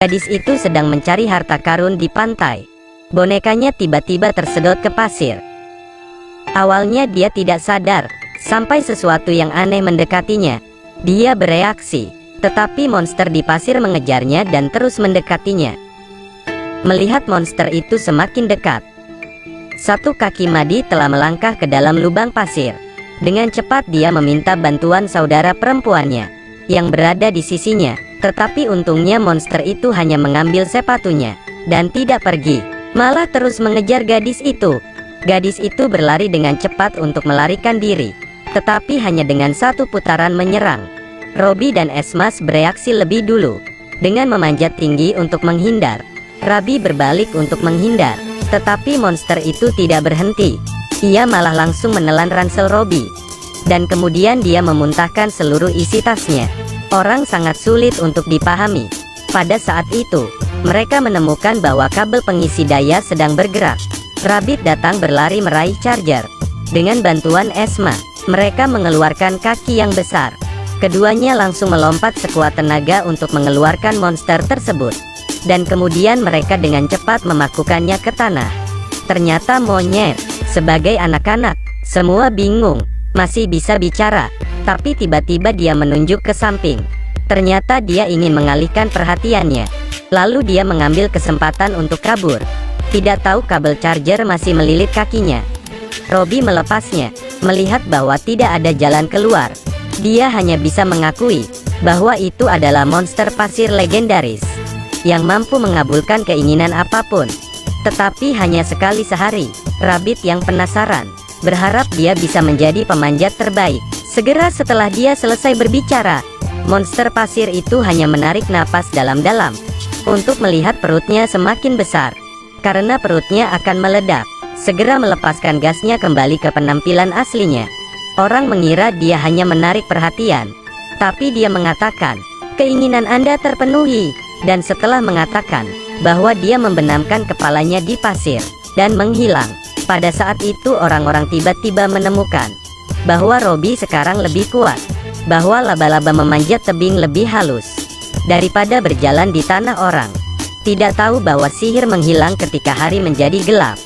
Gadis itu sedang mencari harta karun di pantai. Bonekanya tiba-tiba tersedot ke pasir. Awalnya dia tidak sadar, sampai sesuatu yang aneh mendekatinya. Dia bereaksi, tetapi monster di pasir mengejarnya dan terus mendekatinya. Melihat monster itu semakin dekat, satu kaki Madi telah melangkah ke dalam lubang pasir. Dengan cepat dia meminta bantuan saudara perempuannya yang berada di sisinya. Tetapi untungnya monster itu hanya mengambil sepatunya dan tidak pergi, malah terus mengejar gadis itu. Gadis itu berlari dengan cepat untuk melarikan diri, tetapi hanya dengan satu putaran menyerang. Robby dan Esmas bereaksi lebih dulu dengan memanjat tinggi untuk menghindar. Robby berbalik untuk menghindar, tetapi monster itu tidak berhenti. Ia malah langsung menelan ransel Robby, dan kemudian dia memuntahkan seluruh isi tasnya. Orang sangat sulit untuk dipahami. Pada saat itu, mereka menemukan bahwa kabel pengisi daya sedang bergerak. Rabbit datang berlari meraih charger. Dengan bantuan Esma, mereka mengeluarkan kaki yang besar. Keduanya langsung melompat sekuat tenaga untuk mengeluarkan monster tersebut. Dan kemudian mereka dengan cepat memakukannya ke tanah. Ternyata monyet. Sebagai anak-anak, semua bingung. Masih bisa bicara, tapi tiba-tiba dia menunjuk ke samping. Ternyata dia ingin mengalihkan perhatiannya. Lalu dia mengambil kesempatan untuk kabur. Tidak tahu kabel charger masih melilit kakinya. Robby melepasnya, melihat bahwa tidak ada jalan keluar. Dia hanya bisa mengakui bahwa itu adalah monster pasir legendaris yang mampu mengabulkan keinginan apapun. Tetapi hanya sekali sehari. Rabbit yang penasaran berharap dia bisa menjadi pemanjat terbaik. Segera setelah dia selesai berbicara, monster pasir itu hanya menarik napas dalam-dalam untuk melihat perutnya semakin besar. Karena perutnya akan meledak, segera melepaskan gasnya kembali ke penampilan aslinya. Orang mengira dia hanya menarik perhatian, tapi dia mengatakan, "Keinginan Anda terpenuhi." Dan setelah mengatakan bahwa dia membenamkan kepalanya di pasir dan menghilang. Pada saat itu orang-orang tiba-tiba menemukan bahwa Robby sekarang lebih kuat, bahwa laba-laba memanjat tebing lebih halus daripada berjalan di tanah orang. Tidak tahu bahwa sihir menghilang ketika hari menjadi gelap.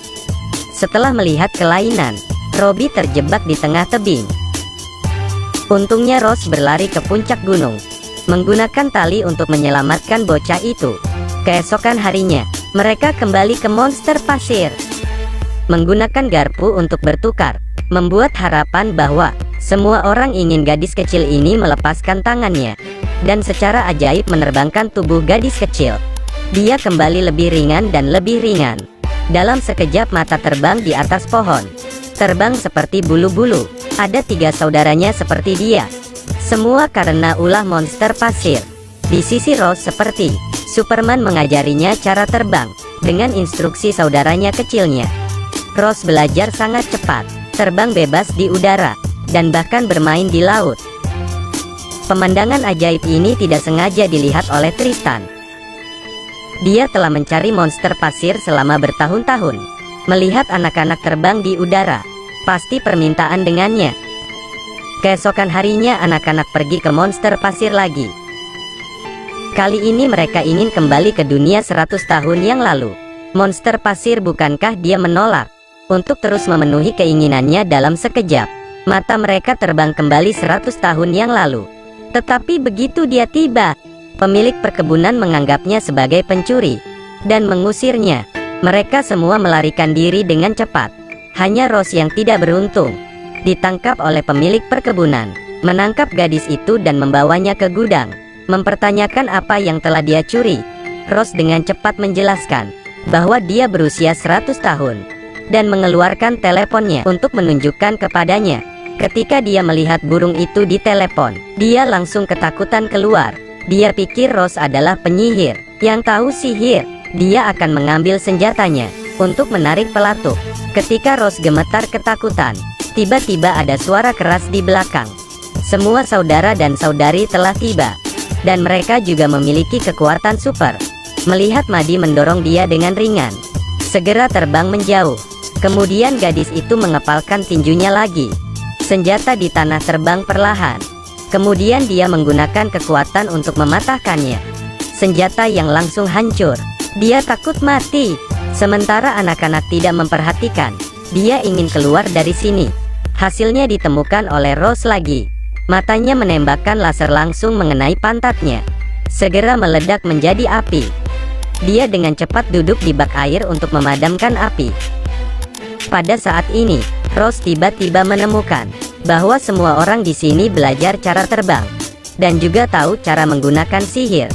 Setelah melihat kelainan, Robby terjebak di tengah tebing. Untungnya Rose berlari ke puncak gunung, menggunakan tali untuk menyelamatkan bocah itu. Keesokan harinya, mereka kembali ke monster pasir, menggunakan garpu untuk bertukar, membuat harapan bahwa semua orang ingin gadis kecil ini melepaskan tangannya, dan secara ajaib menerbangkan tubuh gadis kecil. Dia kembali lebih ringan dan lebih ringan. Dalam sekejap mata terbang di atas pohon, terbang seperti bulu-bulu. Ada 3 saudaranya seperti dia, semua karena ulah monster pasir. Di sisi Rose seperti Superman mengajarinya cara terbang dengan instruksi saudaranya kecilnya. Rose belajar sangat cepat, terbang bebas di udara, dan bahkan bermain di laut. Pemandangan ajaib ini tidak sengaja dilihat oleh Tristan. Dia telah mencari monster pasir selama bertahun-tahun. Melihat anak-anak terbang di udara, pasti permintaan dengannya. Keesokan harinya anak-anak pergi ke monster pasir lagi. Kali ini mereka ingin kembali ke dunia 100 tahun yang lalu. Monster pasir bukankah dia menolak untuk terus memenuhi keinginannya dalam sekejap. Mata mereka terbang kembali 100 tahun yang lalu. Tetapi begitu dia tiba, pemilik perkebunan menganggapnya sebagai pencuri dan mengusirnya. Mereka semua melarikan diri dengan cepat. Hanya Rose yang tidak beruntung, ditangkap oleh pemilik perkebunan, menangkap gadis itu dan membawanya ke gudang, mempertanyakan apa yang telah dia curi. Rose dengan cepat menjelaskan bahwa dia berusia 100 tahun dan mengeluarkan teleponnya untuk menunjukkan kepadanya. Ketika dia melihat burung itu di telepon, dia langsung ketakutan keluar. Dia pikir Rose adalah penyihir yang tahu sihir. Dia akan mengambil senjatanya untuk menarik pelatuk. Ketika Rose gemetar ketakutan, tiba-tiba ada suara keras di belakang. Semua saudara dan saudari telah tiba, dan mereka juga memiliki kekuatan super. Melihat Madi mendorong dia dengan ringan, segera terbang menjauh. Kemudian gadis itu mengepalkan tinjunya lagi. Senjata di tanah terbang perlahan. Kemudian dia menggunakan kekuatan untuk mematahkannya. senjata yang langsung hancur. Dia takut mati. Sementara anak-anak tidak memperhatikan. Dia ingin keluar dari sini. Hasilnya ditemukan oleh Rose lagi. Matanya menembakkan laser langsung mengenai pantatnya. Segera meledak menjadi api. Dia dengan cepat duduk di bak air untuk memadamkan api. Pada saat ini, Rose tiba-tiba menemukan bahwa semua orang di sini belajar cara terbang dan juga tahu cara menggunakan sihir.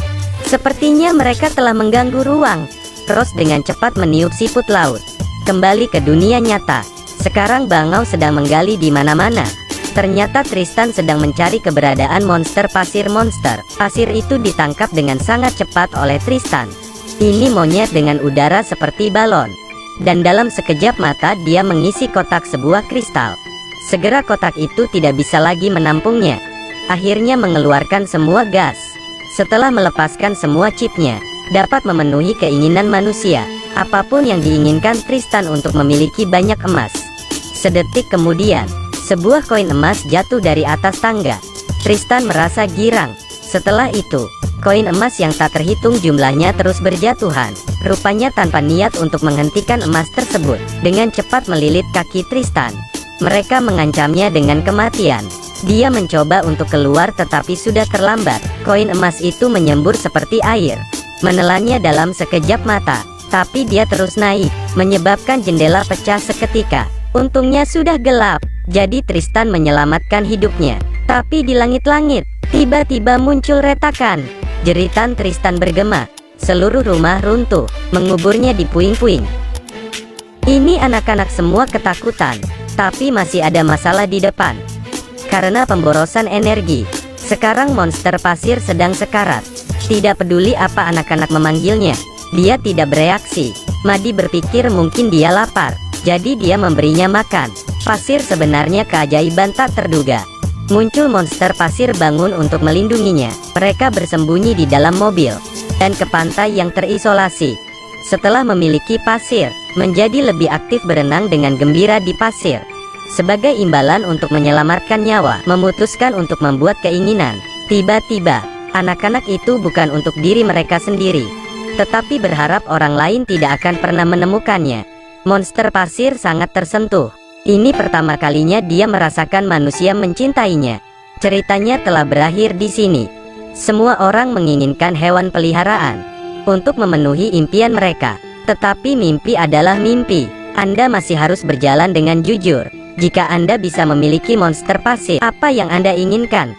Sepertinya mereka telah mengganggu ruang. Rose dengan cepat meniup siput laut. Kembali ke dunia nyata. Sekarang bangau sedang menggali di mana-mana. Ternyata Tristan sedang mencari keberadaan monster pasir. Monster pasir itu ditangkap dengan sangat cepat oleh Tristan. Ini monyet dengan udara seperti balon. Dan dalam sekejap mata dia mengisi kotak sebuah kristal. Segera kotak itu tidak bisa lagi menampungnya. Akhirnya mengeluarkan semua gas. Setelah melepaskan semua chipnya, dapat memenuhi keinginan manusia. Apapun yang diinginkan Tristan untuk memiliki banyak emas. Sedetik kemudian, sebuah koin emas jatuh dari atas tangga. Tristan merasa girang. Setelah itu, koin emas yang tak terhitung jumlahnya terus berjatuhan. Rupanya tanpa niat untuk menghentikan emas tersebut, dengan cepat melilit kaki Tristan. Mereka mengancamnya dengan kematian. Dia mencoba untuk keluar tetapi sudah terlambat. Koin emas itu menyembur seperti air, menelannya dalam sekejap mata. Tapi dia terus naik, menyebabkan jendela pecah seketika. Untungnya sudah gelap, jadi Tristan menyelamatkan hidupnya. Tapi di langit-langit, tiba-tiba muncul retakan. Jeritan Tristan bergema. Seluruh rumah runtuh, menguburnya di puing-puing. Ini anak-anak semua ketakutan, tapi masih ada masalah di depan. Karena pemborosan energi, sekarang monster pasir sedang sekarat. Tidak peduli apa anak-anak memanggilnya, dia tidak bereaksi. Madi berpikir mungkin dia lapar, jadi dia memberinya makan. Pasir sebenarnya keajaiban tak terduga. Muncul monster pasir bangun untuk melindunginya. Mereka bersembunyi di dalam mobil dan ke pantai yang terisolasi. Setelah memiliki pasir, menjadi lebih aktif berenang dengan gembira di pasir. Sebagai imbalan untuk menyelamatkan nyawa, memutuskan untuk membuat keinginan. Tiba-tiba, anak-anak itu bukan untuk diri mereka sendiri, tetapi berharap orang lain tidak akan pernah menemukannya. Monster pasir sangat tersentuh. Ini pertama kalinya dia merasakan manusia mencintainya. Ceritanya telah berakhir di sini. Semua orang menginginkan hewan peliharaan untuk memenuhi impian mereka. Tetapi mimpi adalah mimpi. Anda masih harus berjalan dengan jujur. Jika Anda bisa memiliki monster pasir, apa yang Anda inginkan?